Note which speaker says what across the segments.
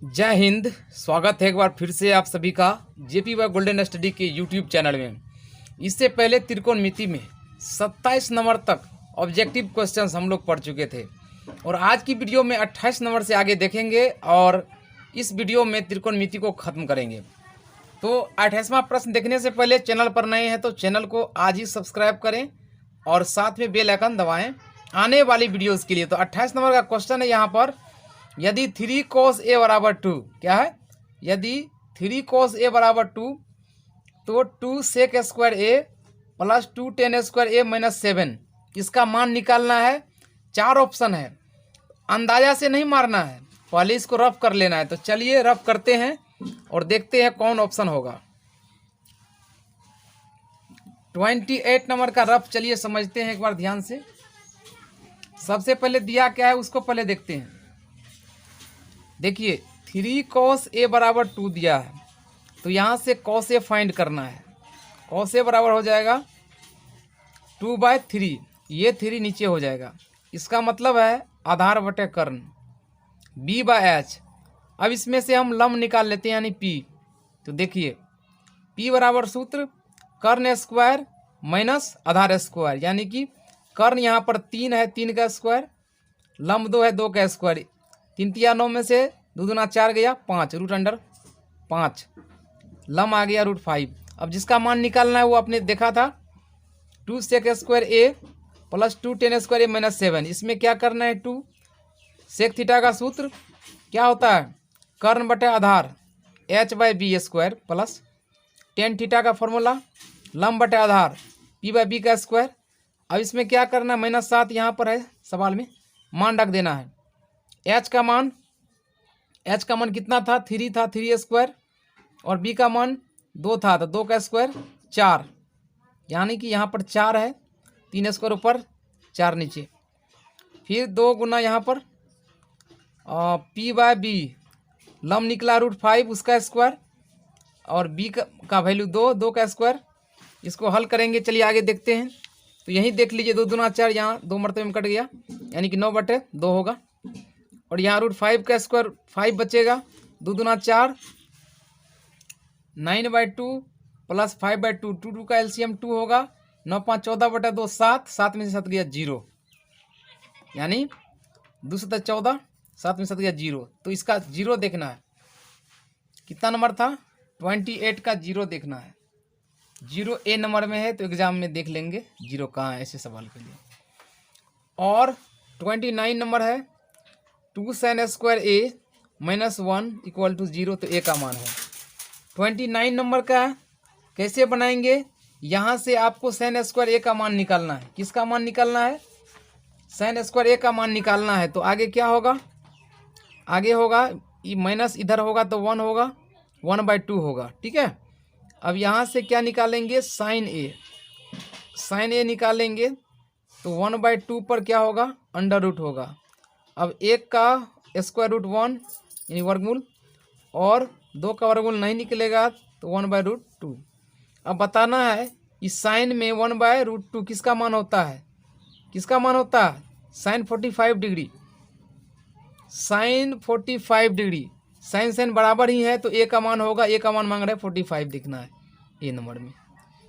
Speaker 1: जय हिंद। स्वागत है एक बार फिर से आप सभी का JPY गोल्डन स्टडी के YouTube चैनल में। इससे पहले त्रिकोणमिति में 27 नंबर तक ऑब्जेक्टिव क्वेश्चंस हम लोग पढ़ चुके थे और आज की वीडियो में 28 नंबर से आगे देखेंगे और इस वीडियो में त्रिकोणमिति को ख़त्म करेंगे। तो 28वां प्रश्न देखने से पहले चैनल पर नए हैं तो चैनल को आज ही सब्सक्राइब करें और साथ में बेल आइकन दबाएँ आने वाली वीडियोज़ के लिए। तो 28 नंबर का क्वेश्चन है यहाँ पर, यदि 3 cos A बराबर 2, क्या है, यदि 3 cos A बराबर 2 तो 2 sec square A plus 2 tan square A minus 7 इसका मान निकालना है। 4 ऑप्शन है, अंदाजा से नहीं मारना है, पहले इसको रफ कर लेना है। तो चलिए रफ करते हैं और देखते हैं कौन ऑप्शन होगा। 28 नंबर का रफ चलिए समझते हैं एक बार ध्यान से। सबसे पहले दिया क्या है उसको पहले देखते हैं। देखिए 3 cos A बराबर 2 दिया है तो यहाँ से cos A फाइंड करना है। cos A बराबर हो जाएगा 2/3, ये 3 नीचे हो जाएगा। इसका मतलब है आधार बटे कर्ण B/h। अब इसमें से हम लम्ब निकाल लेते हैं यानी P। तो देखिए P बराबर सूत्र कर्ण स्क्वायर माइनस आधार स्क्वायर, यानी कि कर्ण यहाँ पर 3 है 3 का स्क्वायर, लम्ब 2 है 2 का स्क्वायर, 3 तिया 9 में से 2 दूना 4 गया 5, रूट अंडर 5, लम आ गया √5। अब जिसका मान निकालना है वो आपने देखा था 2 sec square A plus 2 tan square A minus 7। इसमें क्या करना है 2 sec थीटा का सूत्र क्या होता है कर्ण बटे आधार h/b square plus tan theta का फॉर्मूला लम बटे आधार p/b का स्क्वायर। अब इसमें क्या करना है -7 यहाँ पर है सवाल में, मान रख देना है। h का मान कितना था 3 था, 3 स्क्वायर, और b का मान 2 था तो 2 का स्क्वायर 4, यानी कि यहाँ पर 4 है, 3 स्क्वायर ऊपर 4 नीचे, फिर 2 गुना यहाँ पर p/b लम निकला √5 उसका स्क्वायर, और b का वैल्यू 2 का स्क्वायर। इसको हल करेंगे, चलिए आगे देखते हैं। तो यहीं देख लीजिए 2 दूना 4, यहाँ 2 मरतबे में कट गया यानी कि 9/2 होगा, और यहाँ √5 का स्क्वायर 5 बचेगा, 2 दूना 4, 9/2 प्लस 5/2, 2 का LCM 2 होगा, 9 5 14/2 7, 7 में से 7 गया 0, यानी 2 7 14, 7 में 7 गया 0। तो इसका 0 देखना है। कितना नंबर था 28 का 0 देखना है। 0 A नंबर में है तो एग्जाम में देख लेंगे 0 कहाँ है ऐसे सवाल के लिए। और 29 नंबर है 2 sin square A minus 1 equal to 0, तो A का मान है। 29 नंबर का कैसे बनाएंगे, यहाँ से आपको sin स्क्वायर A का मान निकालना है। किसका मान निकालना है sin स्क्वायर A का मान निकालना है। तो आगे क्या होगा, आगे होगा माइनस, इधर होगा तो 1 होगा, 1/2 होगा, ठीक है। अब यहाँ से क्या निकालेंगे sin A निकालेंगे तो 1/2 पर क्या होगा अंडर रूट होगा। अब 1 का स्क्वायर रूट 1 यानी वर्गमूल, और 2 का वर्गमूल नहीं निकलेगा तो 1/√2। अब बताना है इस साइन में 1/√2 किसका मान होता है, किसका मान होता है sine 45 degree, sine 45 degree, sine बराबर ही है तो A का मान होगा, A का मान मांग रहा है 45 दिखना है A नंबर में।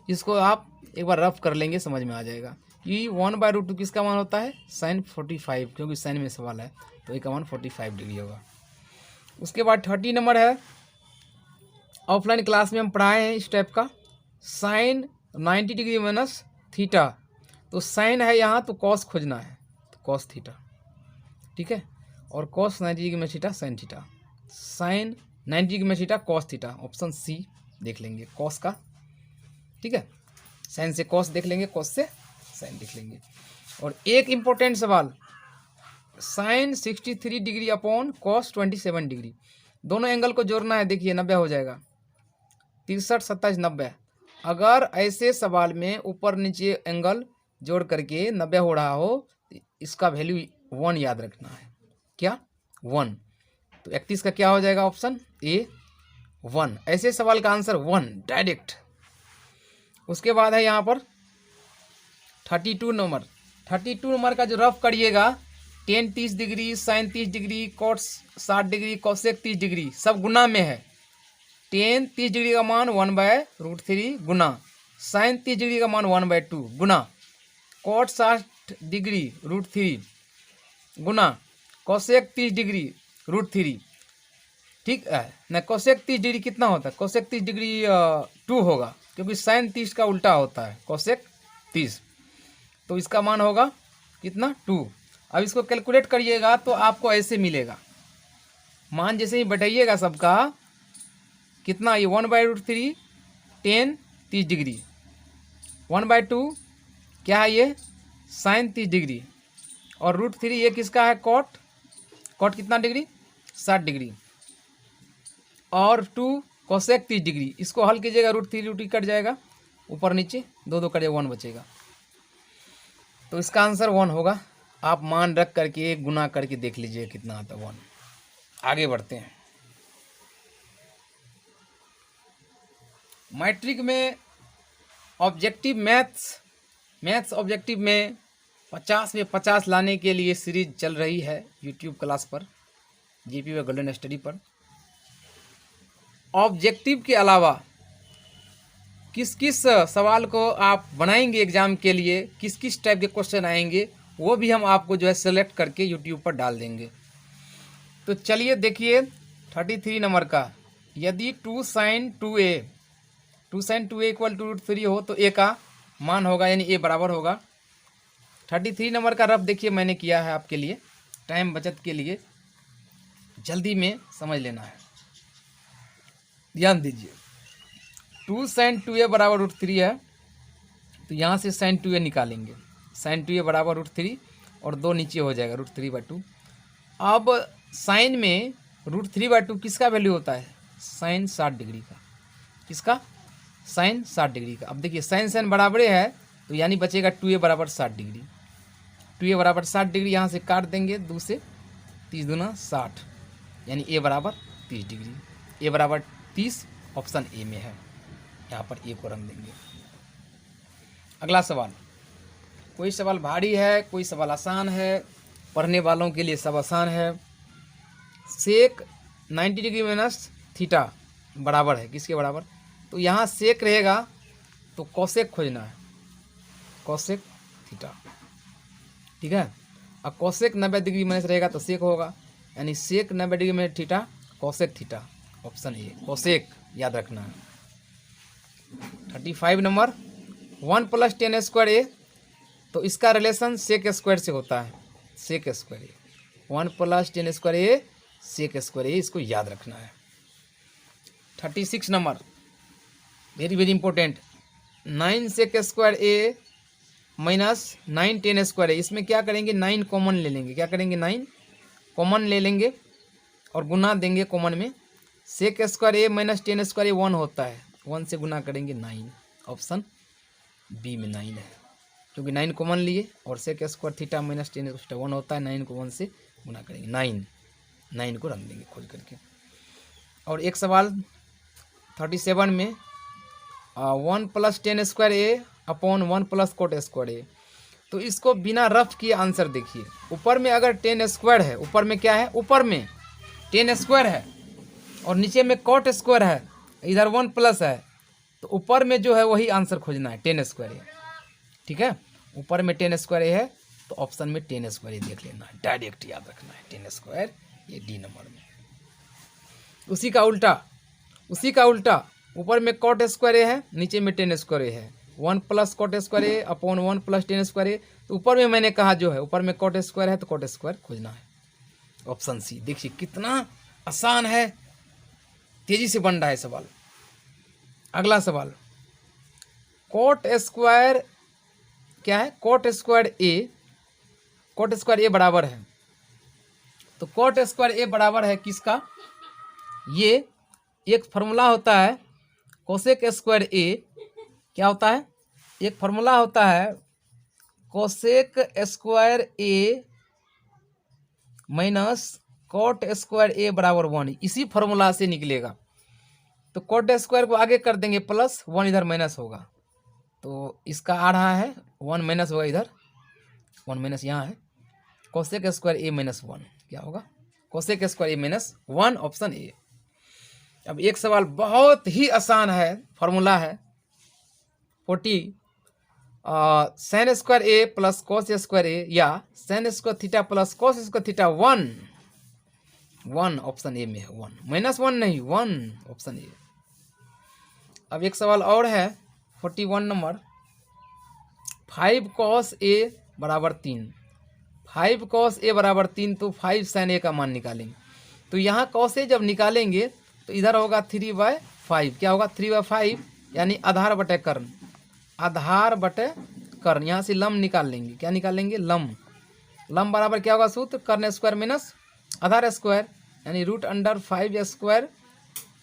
Speaker 1: इसको आप एक बार रफ कर लेंगे समझ में आ जाएगा कि 1/√2 किसका मान होता है साइन 45, क्योंकि साइन में सवाल है तो A का मान 45 डिग्री होगा। उसके बाद 30 नंबर है, ऑफलाइन क्लास में हम पढ़ाए हैं इस टाइप का, साइन 90 डिग्री माइनस थीटा। तो साइन है यहाँ तो कॉस खोजना है, तो कॉस थीटा, ठीक है, और कॉस 90 डिग्री में theta sine theta, sine 90 degree में theta cos theta, option C देख लेंगे कॉस का, ठीक है। साइन से कॉस देख लेंगे, कॉस से साइन देख लेंगे। और एक इम्पोर्टेंट सवाल, sine 63 degree upon cos 27 degree, दोनों एंगल को जोड़ना है। देखिए 90 हो जाएगा, 63 27 90। अगर ऐसे सवाल में ऊपर नीचे एंगल जोड़ करके 90 हो रहा हो, इसका वैल्यू 1 याद रखना है, क्या 1। तो 31 का क्या हो जाएगा ऑप्शन A 1। ऐसे सवाल का आंसर 1 डायरेक्ट। उसके बाद है यहाँ पर 32 नंबर। 32 नंबर का जो रफ करिएगा tan 30 degree, sine 30 degree, cot 60 degree, cosec 30 degree, सब गुना में है। टेन 30 डिग्री का मान 1/√3 गुना, साइन 30 डिग्री का मान 1/2 गुना, कॉट 60 डिग्री √3 गुना, कॉसेक 30 डिग्री √3। ठीक है ना। कोसेक 30 डिग्री कितना होता है? कोसेक 30 डिग्री 2 होगा, क्योंकि साइन 30 का उल्टा होता है कोसेक 30। तो इसका मान होगा कितना? 2। अब इसको कैलकुलेट करिएगा तो आपको ऐसे मिलेगा, मान जैसे ही बढ़ाइएगा सबका, कितना ये 1/√3, टेन 30 डिग्री, 1/2 क्या है ये? साइन 30 डिग्री, और √3 ये किसका है? कॉट। कॉट कितना डिग्री? 60 डिग्री, और 2 कोसेक 30 डिग्री। इसको हल कीजिएगा, √3 कट जाएगा, ऊपर नीचे 2 कट जाएगा, 1 बचेगा। तो इसका आंसर 1 होगा। आप मान रख करके गुना करके देख लीजिए कितना आता है 1। आगे बढ़ते हैं। मैट्रिक में ऑब्जेक्टिव मैथ्स ऑब्जेक्टिव में 50 में 50 लाने के लिए सीरीज चल रही है यूट्यूब क्लास पर, जीपी व गोल्डन स्टडी पर। ऑब्जेक्टिव के अलावा किस किस सवाल को आप बनाएंगे एग्जाम के लिए, किस किस टाइप के क्वेश्चन आएंगे, वो भी हम आपको जो है सेलेक्ट करके यूट्यूब पर डाल देंगे। तो चलिए देखिए 33 नंबर का, यदि 2 sin 2a इक्वल टू √3 हो तो a का मान होगा, यानी a बराबर होगा। 33 नंबर का रफ देखिए मैंने किया है आपके लिए, टाइम बचत के लिए, जल्दी में समझ लेना है, ध्यान दीजिए। 2 sin 2a बराबर √3 है, तो यहाँ से sin 2a निकालेंगे, sin 2a बराबर √3 और 2 नीचे हो जाएगा √3/2। अब साइन में √3/2 किसका वैल्यू होता है? साइन 60 डिग्री का। किसका? साइन 60 डिग्री का। अब देखिए साइन बराबरे है, तो यानी बचेगा 2a बराबर 60 डिग्री। 2a बराबर 60 डिग्री यहाँ से काट देंगे, 2 से 30 दूना 60, यानी a बराबर 30 डिग्री। a बराबर 30 ऑप्शन ए में है, यहाँ पर ए को रंग देंगे। अगला सवाल, कोई सवाल भारी है, कोई सवाल आसान है, पढ़ने वालों के लिए सब आसान है। सेक 90 डिग्री माइनस थीटा बराबर है किसके बराबर? तो यहाँ सेक रहेगा तो कॉसेक खोजना है, कॉसेक थीटा। ठीक है। अब कॉसेक 90 डिग्री माइनस रहेगा तो सेक होगा, यानी सेक 90 degree minus theta cosec theta, option ए कॉसेक, याद रखना है। 35 नंबर, 1 + tan² a, तो इसका रिलेशन सेक स्क्वायर से होता है, sec square A. 1 + tan² a sec square A, इसको याद रखना है। 36 number, very very important, 9 sec² a minus 9 tan² a। इसमें क्या करेंगे? 9 कॉमन ले लेंगे। क्या करेंगे? 9 कॉमन ले लेंगे और गुना देंगे कॉमन में। sec² a minus tan² a 1 होता है, 1 से गुना करेंगे 9, ऑप्शन बी में 9 है, क्योंकि 9 कॉमन लिए और sec² थीटा माइनस tan² 1 होता है, 9 को 1 से गुना करेंगे, 9 को रख देंगे खोज करके। और एक सवाल 37 में 1 + tan² a upon 1 + cot² a, तो इसको बिना रफ किए आंसर देखिए। ऊपर में अगर tan² है, ऊपर में क्या है? ऊपर में tan² है और नीचे में cot² है, इधर 1+ है, तो ऊपर में जो है वही आंसर खोजना है, tan² a। ठीक है, ऊपर में tan² a है तो ऑप्शन में tan² a देख लेना है, डायरेक्ट याद रखना है tan², ये डी नंबर में। उसी का उल्टा ऊपर में cot² a है, नीचे में tan² a है, 1 + cot² a upon 1 + tan² a, तो ऊपर में मैंने कहा जो है ऊपर में cot² है तो cot² खोजना है, ऑप्शन सी। देखिए कितना आसान है, तेजी से बन रहा है सवाल। अगला सवाल, cot² क्या है? cot² a बराबर है, तो cot² a बराबर है किसका? ये एक फार्मूला होता है cosec² a, क्या होता है? एक फार्मूला होता है cosec² a minus cot² a बराबर 1, इसी फार्मूला से निकलेगा। तो cot² को आगे कर देंगे प्लस, 1 इधर माइनस होगा, तो इसका आ रहा है 1 माइनस होगा, इधर 1 माइनस यहाँ है, कोसेक स्क्वायर ए माइनस 1 क्या होगा, cosec square A minus 1 option A. अब एक सवाल बहुत ही आसान है, फॉर्मूला है 40 साइन स्क्वायर ए प्लस कॉस स्क्वायर ए या sine square theta plus cos square theta 1 option A में है, 1 माइनस 1 नहीं 1 ऑप्शन ए। अब एक सवाल और है 41 नंबर, 5 कॉस ए बराबर 3, 5 कॉस ए बराबर 3 तो 5 साइन ए का मान निकालेंगे। तो यहाँ कॉस ए जब निकालेंगे तो इधर होगा 3/5, क्या होगा 3/5 यानी आधार बटे कर्ण, आधार बटे कर्ण। यहाँ से लम निकाल लेंगे, क्या निकालेंगे लम, लम बराबर क्या होगा सूत्र, कर्ण स्क्वायर माइनस आधार स्क्वायर यानी √5 स्क्वायर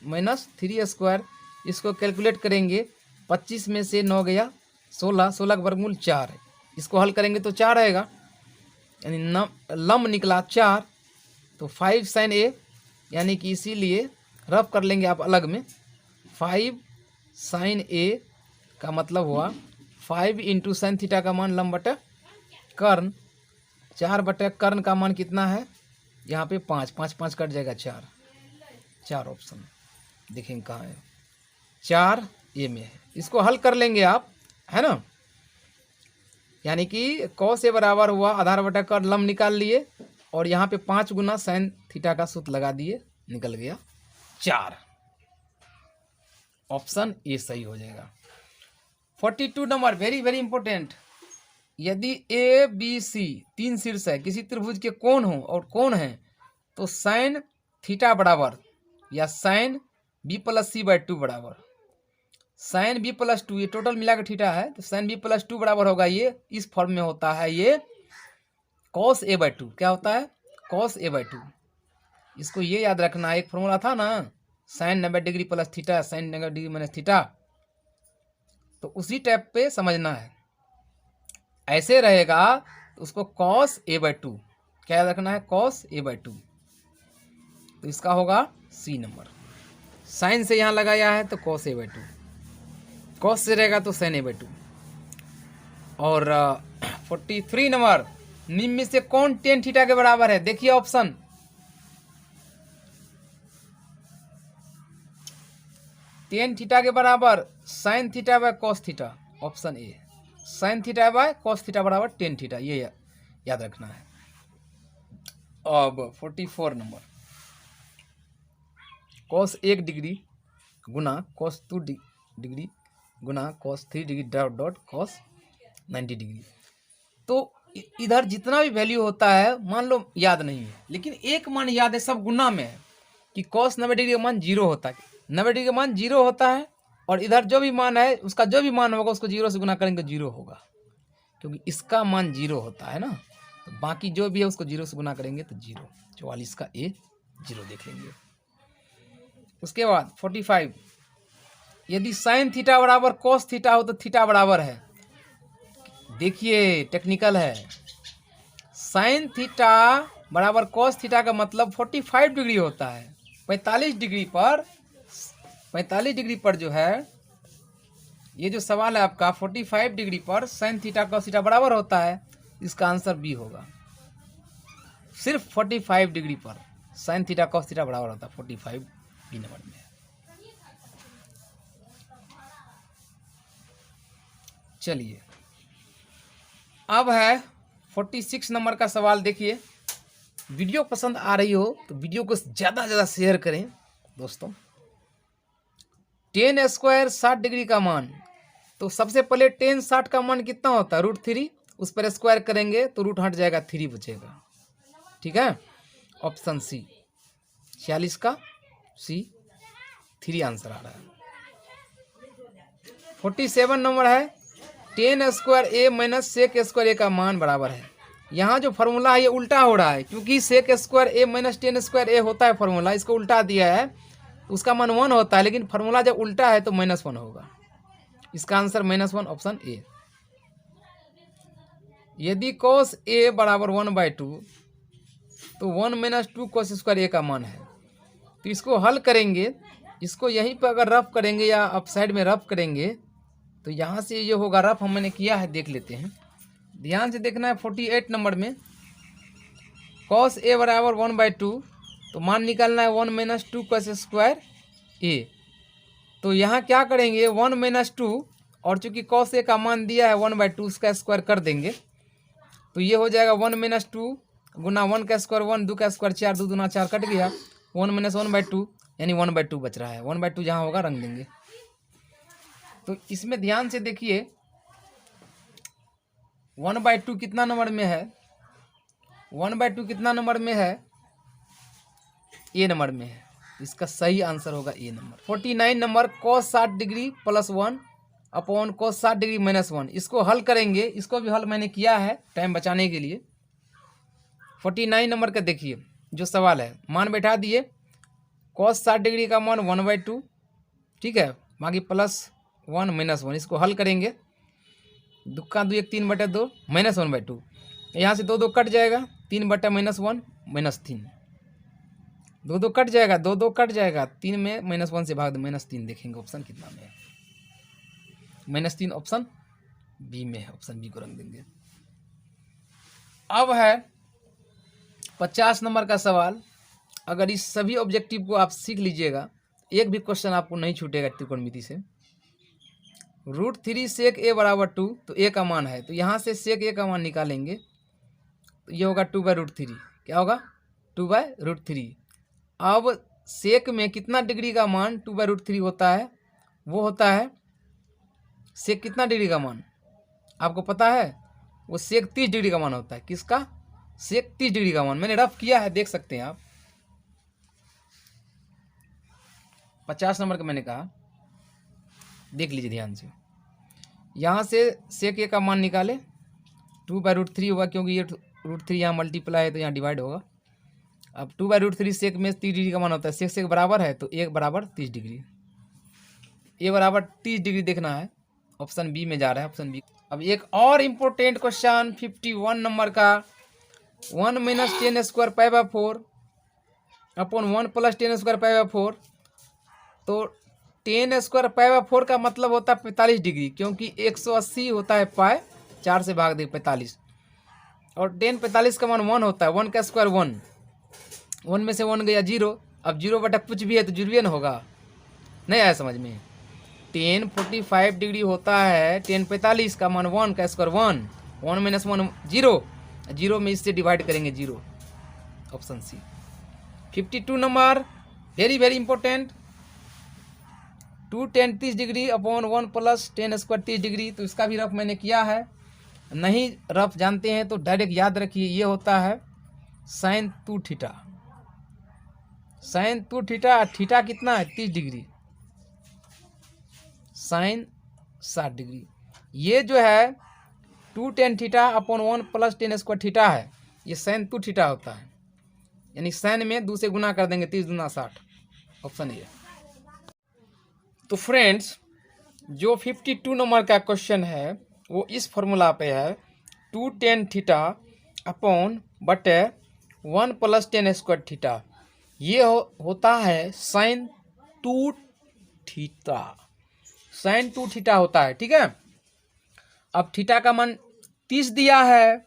Speaker 1: माइनस 3 स्क्वायर। इसको कैलकुलेट करेंगे, 25 में से 9 गया 16, 16 का वर्गमूल 4 है, इसको हल करेंगे तो 4 आएगा यानी लम निकला 4। तो 5 साइन ए यानी कि इसीलिए रफ कर लेंगे आप अलग में, 5 साइन ए का मतलब हुआ 5 इंटू साइन थीटा का मान लम बटे कर्ण, 4 बटे कर्ण का मान कितना है यहाँ पे 5, 5 5 कट जाएगा 4, 4 ऑप्शन देखेंगे कहाँ है, 4 ए में है। इसको हल कर लेंगे आप, है ना, यानी कि कॉस ए बराबर हुआ आधार बटा कर्ण, लम निकाल लिए और यहाँ पे 5 गुना साइन थीटा का सूत्र लगा दिए, निकल गया 4, ऑप्शन ए सही हो जाएगा। 42 नंबर वेरी वेरी इंपॉर्टेंट, यदि ए बी सी 3 शीर्ष है, किसी त्रिभुज के कोण हो और कोण है तो साइन थीटा बराबर या sine B plus C by 2 बराबर, साइन बी प्लस 2 ये टोटल मिला के थीटा है तो साइन बी प्लस 2 बराबर होगा, ये इस फॉर्म में होता है, ये कॉस ए बाई 2 क्या होता है कॉस ए बाई 2। इसको ये याद रखना, एक फॉर्मूला था ना sine 90 degree plus theta sine 90 degree minus theta, तो उसी टाइप पे समझना है। ऐसे रहेगा तो उसको कॉस ए बाई 2 क्या याद रखना है, कॉस ए बाई 2। तो इसका होगा सी नंबर, साइन से यहाँ लगाया है तो कॉस ए बाई 2, कॉस से रहेगा तो साइन ए बाई 2। और 43 नंबर, निम्न में से कौन टेन थीटा के बराबर है, देखिए ऑप्शन, टेन थीटा के बराबर sine theta by cos theta, option A, sine theta by cos theta बराबर टेन थीटा, ये याद रखना है। अब 44 नंबर, कॉस 1 डिग्री गुना कॉस 2 डिग्री गुना cos 3 degree dot dot cos 90 degree. तो इधर जितना भी वैल्यू होता है मान लो याद नहीं है, लेकिन एक मान याद है, सब गुना में है कि कॉस 90 डिग्री का मान 0 होता है, 90 डिग्री का मान 0 होता है और इधर जो भी मान है उसका जो भी मान होगा उसको 0 से गुना करेंगे 0 होगा, क्योंकि इसका मान 0 होता है ना, तो बाकी जो भी है उसको 0 से गुना करेंगे तो 0, 44 का ए 0 देख लेंगे। उसके बाद 45, यदि साइन थीटा बराबर कॉस थीटा हो तो थीटा बराबर है, देखिए टेक्निकल है, साइन थीटा बराबर कॉस थीटा का मतलब 45 डिग्री होता है, 45 डिग्री पर जो है ये जो सवाल है आपका 45 डिग्री पर साइन थीटा कॉस थीटा बराबर होता है, इसका आंसर बी होगा। सिर्फ 45 डिग्री पर साइन थीटा कॉस थीटा बराबर होता है, 45 बी नंबर में। चलिए अब है 46 नंबर का सवाल, देखिए वीडियो पसंद आ रही हो तो वीडियो को ज़्यादा से ज़्यादा शेयर करें दोस्तों। टेन स्क्वायर 60 डिग्री का मान, तो सबसे पहले टेन 60 का मान कितना होता है √3, उस पर स्क्वायर करेंगे तो रूट हट जाएगा 3 बचेगा, ठीक है, ऑप्शन सी 46 का सी 3 आंसर आ रहा है। 47 नंबर है, टेन स्क्वायर ए माइनस सेक स्क्वायर ए का मान बराबर है। यहाँ जो फार्मूला है ये उल्टा हो रहा है, क्योंकि सेक स्क्वायर ए माइनस टेन स्क्वायर ए होता है फार्मूला, इसको उल्टा दिया है, उसका मान 1 होता है, लेकिन फार्मूला जब उल्टा है तो -1 होगा, इसका आंसर -1 ऑप्शन ए। यदि cos a बराबर 1/2 तो 1 - 2 cos स्क्वायर ए का मान है, तो इसको हल करेंगे, इसको यहीं पर अगर रफ करेंगे या अप साइड में रफ करेंगे तो यहाँ से ये होगा, रफ हमने किया है देख लेते हैं, ध्यान से देखना है। 48 नंबर में कॉस ए बराबर 1/2, तो मान निकालना है 1 माइनस 2 कॉस स्क्वायर ए। तो यहाँ क्या करेंगे 1 माइनस 2, और चूंकि कॉस ए का मान दिया है 1/2, उसका स्क्वायर कर देंगे तो ये हो जाएगा 1 माइनस 2 गुना 1 का स्क्वायर 1, 2 का स्क्वायर 4, 2 दूना 4 कट गया, 1 माइनस 1/2 यानी 1/2 बच रहा है। 1/2 जहाँ होगा रंग देंगे। तो इसमें ध्यान से देखिए 1/2 कितना नंबर में है, 1/2 कितना नंबर में है, ए नंबर में है। इसका सही आंसर होगा A number. 49 number cos 60 degree plus 1 upon cos 60 degree minus 1। इसको हल करेंगे, इसको भी हल मैंने किया है टाइम बचाने के लिए। 49 नंबर का देखिए जो सवाल है, मान बैठा दिए, cos 60 डिग्री का मान 1/2, ठीक है, बाकी प्लस 1 माइनस 1। इसको हल करेंगे, दुक्का 2 1 3/2 माइनस 1/2, यहाँ से 2 2 कट जाएगा, 3 माइनस 1 माइनस 3, 2 2 कट जाएगा, 2 2 कट जाएगा, 3 में माइनस 1 से भाग दो, माइनस 3। देखेंगे ऑप्शन कितना में है, माइनस 3 ऑप्शन बी में है। ऑप्शन बी को रंग देंगे। अब है 50 नंबर का सवाल। अगर इस सभी ऑब्जेक्टिव को आप सीख लीजिएगा, एक भी क्वेश्चन आपको नहीं छूटेगा त्रिकोणमिति से। √3 सेक ए बराबर 2, तो ए का मान है, तो यहाँ से सेक ए का मान निकालेंगे, तो ये होगा 2/√3। क्या होगा 2/√3। अब सेक में कितना डिग्री का मान 2/√3 होता है, वो होता है सेक कितना डिग्री का मान आपको पता है, वो सेक 30 डिग्री का मान होता है। किसका? सेक 30 डिग्री का मान। मैंने रफ किया है, देख सकते हैं आप। 50 नंबर का मैंने कहा, देख लीजिए ध्यान से। यहाँ से सेक ए का मान निकाले, 2/√3 होगा, क्योंकि ये √3 यहाँ मल्टीप्लाई है तो यहाँ डिवाइड होगा। अब 2/√3 सेक में 30 डिग्री का मान होता है, सेक से बराबर है, तो ए बराबर 30 डिग्री, ए बराबर 30 डिग्री देखना है। ऑप्शन बी में जा रहा है, ऑप्शन बी। अब एक और इम्पोर्टेंट क्वेश्चन 51 नंबर का, 1 minus 10 square π/4 upon 1 plus 10 square π/4। तो 10 स्क्वायर π/4 का मतलब होता है 45 डिग्री, क्योंकि 180 होता है पाए, 4 से भाग दे 45, और 10 45 का मान 1 होता है, 1 का स्क्वायर 1, 1 में से 1 गया 0। अब 0 बटा कुछ भी है तो जीरो ना होगा, नहीं आया समझ में। 10 45 डिग्री होता है, 10 45 का मान 1 का स्क्वायर 1, 1 माइनस 1 0, 0 में इससे डिवाइड करेंगे 0, option C. 52 number very very important, 2 10 30 degree upon 1 plus 10 square 30 degree. तो इसका भी रफ मैंने किया है, नहीं रफ जानते हैं तो डायरेक्ट याद रखिए, ये होता है sin 2 theta. sin 2 theta, theta कितना है 30 डिग्री, sin 60 डिग्री। ये जो है 2 10 theta upon 1 plus 10 square theta है, ये sin 2 थीटा होता है, यानी sin में 2 से गुना कर देंगे, 30 दूना 60, ऑप्शन ए। तो फ्रेंड्स जो 52 नंबर का क्वेश्चन है वो इस फॉर्मूला पे है, 2 10 थीटा अपॉन बटे 1 प्लस 10 स्क्वायर थीटा। ये होता है sin 2 थीटा, sin 2 थीटा होता है, ठीक है। अब थीटा का मान 30 दिया है,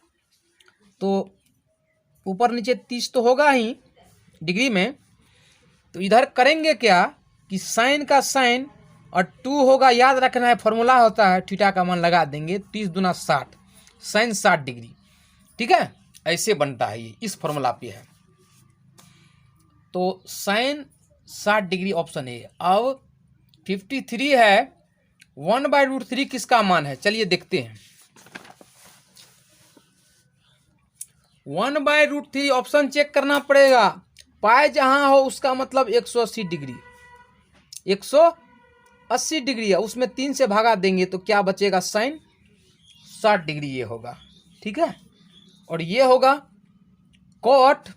Speaker 1: तो ऊपर नीचे 30 तो होगा ही डिग्री में, तो इधर करेंगे क्या कि साइन का साइन और 2 होगा, याद रखना है फॉर्मूला होता है, थीटा का मान लगा देंगे, 30 दूना 60, साइन 60 डिग्री, ठीक है। ऐसे बनता है, ये इस फॉर्मूला पे है, तो साइन 60 डिग्री ऑप्शन ए। अब 53 है, 1/√3 किसका मान है, चलिए देखते हैं। 1/√3 ऑप्शन चेक करना पड़ेगा, पाए जहां हो उसका मतलब 180 डिग्री, 180 डिग्री है, उसमें 3 से भागा देंगे तो क्या बचेगा, साइन 60 डिग्री ये होगा, ठीक है। और ये होगा कॉट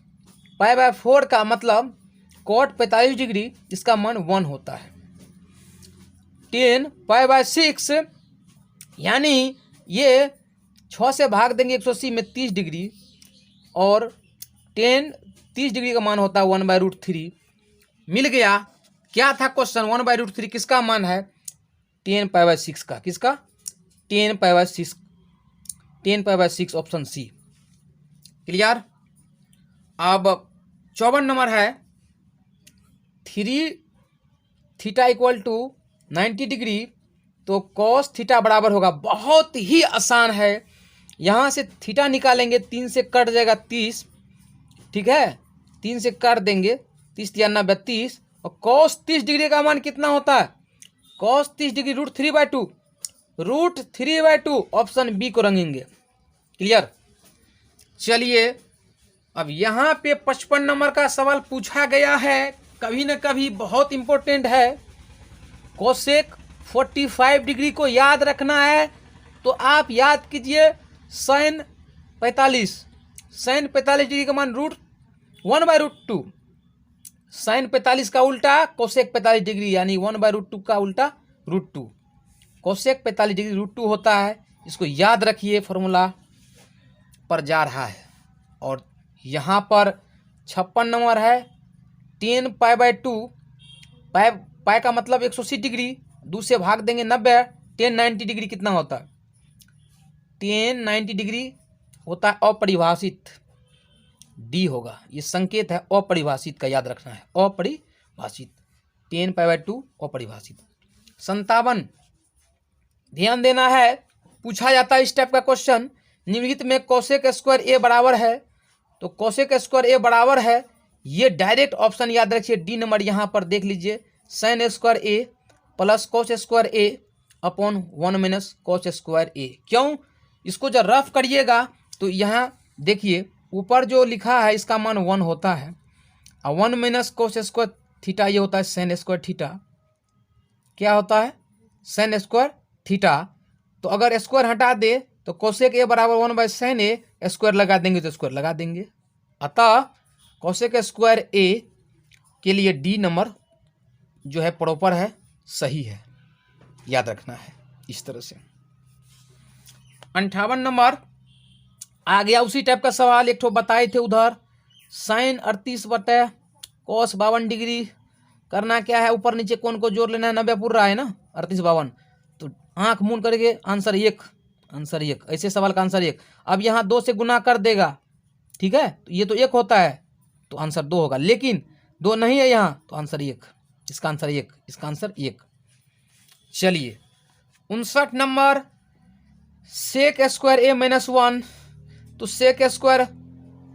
Speaker 1: π/4 का मतलब कॉट 45 डिग्री, इसका मान 1 होता है। 10 π/6 यानी ये 6 से भाग देंगे 180 में 30 डिग्री, और 10 30 डिग्री का मान होता है 1/√3। मिल गया। क्या था क्वेश्चन, 1/√3 किसका मान है, 10 π/6 का, किसका 10 π/6, 10 π/6 ऑप्शन सी। क्लियर। अब 54 नंबर है 3 थीटा इक्वल टू 90 डिग्री, तो कॉस थीटा बराबर होगा, बहुत ही आसान है। यहाँ से थीटा निकालेंगे, 3 से कट जाएगा 30, ठीक है, 3 से काट देंगे, 30 या 32, और कॉस 30 डिग्री का मान कितना होता है, कॉस 30 डिग्री √3/2, √3/2, ऑप्शन बी को रंगेंगे। क्लियर। चलिए अब यहाँ पे 55 नंबर का सवाल पूछा गया है, कभी न कभी बहुत इंपॉर्टेंट है। कोसेक 45 डिग्री को याद रखना है, तो आप याद कीजिए sin 45 डिग्री का मान √1/√2, sin 45 का उल्टा कोसेक 45 डिग्री, यानी 1/√2 का उल्टा √2, कोसेक 45 डिग्री √2 होता है। इसको याद रखिए, फॉर्मूला पर जा रहा है। और यहाँ पर 56 नंबर है 10 π/2, पाई का मतलब 180 डिग्री, 2 से भाग देंगे 90, 10 90 डिग्री कितना होता है, 10 90 डिग्री होता है अपरिभाषित, डी होगा, ये संकेत है अपरिभाषित का, याद रखना है अपरिभाषित, 10 π/2 अपरिभाषित। 57 ध्यान देना है, पूछा जाता है इस टाइप का क्वेश्चन, निम्नलिखित में कोसेक स्क्वायर ए बराबर है, तो कोसेक स्क्वायर ए बराबर है, ये डायरेक्ट ऑप्शन याद रखिए, डी नंबर यहाँ पर देख लीजिए, sin स्क्वायर ए प्लस कोस स्क्वायर ए अपॉन 1 - कोस स्क्वायर ए। क्यों, इसको जब रफ करिएगा तो यहाँ देखिए ऊपर जो लिखा है इसका मान 1 होता है, और 1 - कोस स्क्वायर थीटा ये होता है sin स्क्वायर थीटा, क्या होता है sin स्क्वायर थीटा। तो अगर स्क्वायर हटा दे तो कोसेक ए बराबर 1/sin ए, स्क्वायर लगा देंगे तो स्क्वायर लगा देंगे, अतः कोसेक स्क्वायर ए के लिए डी नंबर जो है प्रॉपर है, सही है, याद रखना है इस तरह से। 58 नंबर आ गया उसी टाइप का सवाल, एक ठो बताए थे उधर, sin 38/cos 52 डिग्री, करना क्या है, ऊपर नीचे कौन को जोड़ लेना है, 90 पूरा है ना, 38 52, तो आंख मूंद करके आंसर 1, आंसर 1, ऐसे सवाल का आंसर 1। अब यहाँ 2 से गुना कर देगा, ठीक है, तो ये तो 1 होता है तो आंसर 2 होगा, लेकिन 2 नहीं है यहाँ तो आंसर 1, इसका आंसर 1, इसका आंसर 1। चलिए 59 नंबर सेक स्क्वायर ए -1, तो सेक स्क्वायर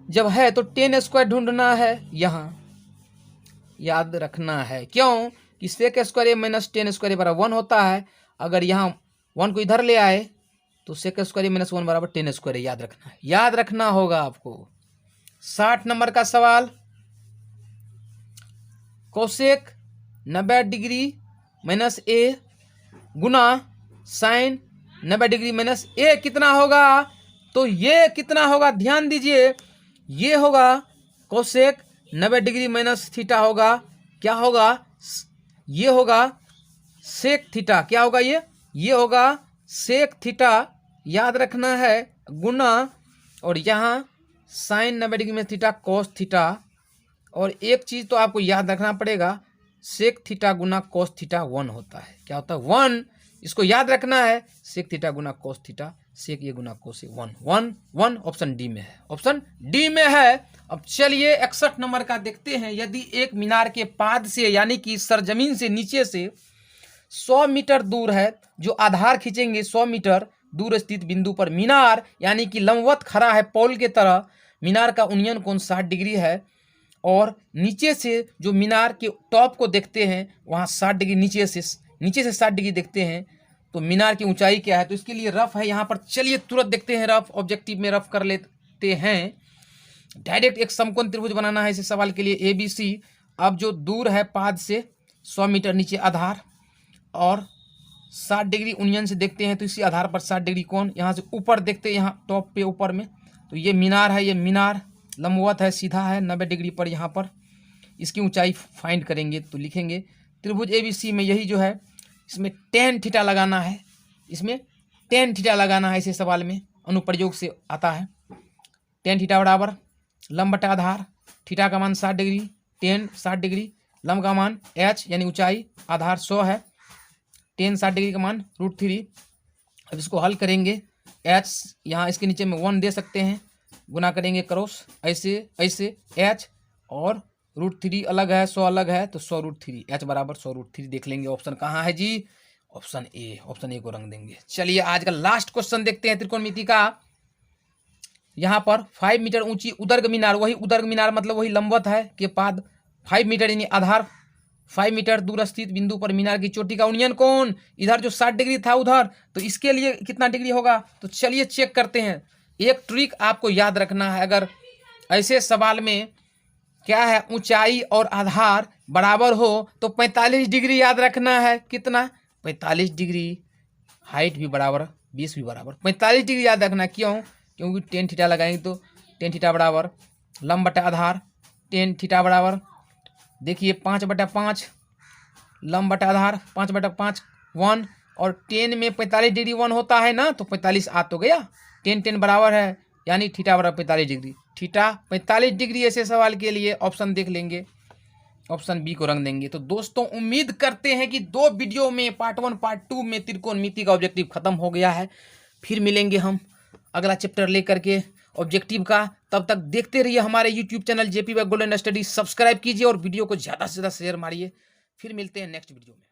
Speaker 1: जब है तो 10 स्क्वायर ढूंढना है, यहाँ याद रखना है, क्यों कि सेक स्क्वायर ए -10 स्क्वायर बराबर 1 होता है, अगर यहाँ 1 को इधर ले आए तो सेक स्क्वायर ए -1 बराबर 10 स्क्वायर, याद रखना है, याद रखना होगा आपको। 60 नंबर का सवाल, कोसेक 90 डिग्री माइनस ए गुना साइन 90 डिग्री माइनस ए कितना होगा, तो ये कितना होगा, ध्यान दीजिए, ये होगा कोसेक 90 डिग्री माइनस थीटा होगा, क्या होगा, ये होगा सेक थीटा, क्या होगा ये होगा सेक थीटा, याद रखना है, गुना, और यहाँ साइन 90 डिग्री में थीटा कोस थीटा, और एक चीज़ तो आपको याद रखना पड़ेगा, सेक थीटा गुना कोस थीटा 1 होता है, क्या होता है 1, इसको याद रखना है, सेक थीटा गुना कोस थीटा, सेक ये गुना कोस 1 1 1, ऑप्शन डी में है, ऑप्शन डी में है। अब चलिए 61 नंबर का देखते हैं, यदि एक मीनार के पाद से यानी कि सरजमीन से नीचे से 100 मीटर दूर है, जो आधार खींचेंगे 100 मीटर दूर स्थित बिंदु पर मीनार यानी कि लंबवत खड़ा है पोल के तरह, मीनार का उन्नयन कोण 60 डिग्री है, और नीचे से जो मीनार के टॉप को देखते हैं वहाँ 60 डिग्री, नीचे से 60 डिग्री देखते हैं, तो मीनार की ऊंचाई क्या है, तो इसके लिए रफ है यहाँ पर, चलिए तुरंत देखते हैं, रफ ऑब्जेक्टिव में रफ कर लेते हैं। डायरेक्ट एक समकोण त्रिभुज बनाना है इस सवाल के लिए, ए बी सी। अब जो दूर है पाद से 100 मीटर नीचे आधार, और 60 डिग्री उन्नयन से देखते हैं, तो इसी आधार पर 60 डिग्री कोण, यहाँ से ऊपर देखते हैं, यहाँ टॉप पे ऊपर में, तो ये मीनार है, ये मीनार लंबवत है, सीधा है 90 डिग्री पर, यहाँ पर इसकी ऊंचाई फाइंड करेंगे, तो लिखेंगे त्रिभुज ABC में यही जो है, इसमें tan थीटा लगाना है, इसमें tan थीटा लगाना है, इसे सवाल में अनुप्रयोग से आता है, tan थीटा बराबर लंब बटा आधार, थीटा का मान 60 डिग्री, tan 60 डिग्री, लंब का मान h यानी ऊंचाई, आधार 100 है, tan 60 डिग्री का मान √3। अब इसको हल करेंगे, h यहाँ इसके नीचे में 1 दे सकते हैं, गुना करेंगे क्रॉस, ऐसे ऐसे h और √3 अलग है, 100 अलग है, तो 100√3 h बराबर 100√3 देख लेंगे। ऑप्शन कहाँ है जी? ऑप्शन ए को रंग देंगे। चलिए आज का लास्ट क्वेश्चन देखते हैं त्रिकोणमिति का। यहाँ पर 5 मीटर ऊंची उदर्ग मीनार, वही उदर्ग मीनार मतलब वही लंबवत है के पाद 5 मीटर यानी आधार 5 मीटर दूर स्थित बिंदु पर मीनार की चोटी का उन्नयन कोण इधर जो 60 डिग्री था उधर, तो इसके लिए कितना डिग्री होगा? तो चलिए चेक करते हैं। एक ट्रिक आपको याद रखना है, अगर ऐसे सवाल में क्या है ऊंचाई और आधार बराबर हो तो 45 डिग्री याद रखना है। कितना? 45 डिग्री। हाइट भी बराबर 20 भी बराबर 45 डिग्री याद रखना। क्यों? क्योंकि टेन थीटा लगाएंगे तो टेन थीटा बराबर लंब बटा आधार टेन थीटा बराबर देखिए 5/5 लंब बटा आधार 5/5 1 और टेन में 45 डिग्री 1 होता है ना, तो 45 आ तो गया। टेन बराबर है यानी थीटा बराबर 45 डिग्री। थीटा 45 डिग्री ऐसे सवाल के लिए ऑप्शन देख लेंगे, ऑप्शन बी को रंग देंगे। तो दोस्तों उम्मीद करते हैं कि 2 वीडियो में पार्ट 1 पार्ट 2 में त्रिकोणमिति का ऑब्जेक्टिव खत्म हो गया है। फिर मिलेंगे हम अगला चैप्टर लेकर के ऑब्जेक्टिव का। तब तक देखते रहिए हमारे YouTube channel JP golden study. Subscribe कीजिए और वीडियो को ज़्यादा से ज़्यादा शेयर मारिए। फिर मिलते हैं नेक्स्ट वीडियो में।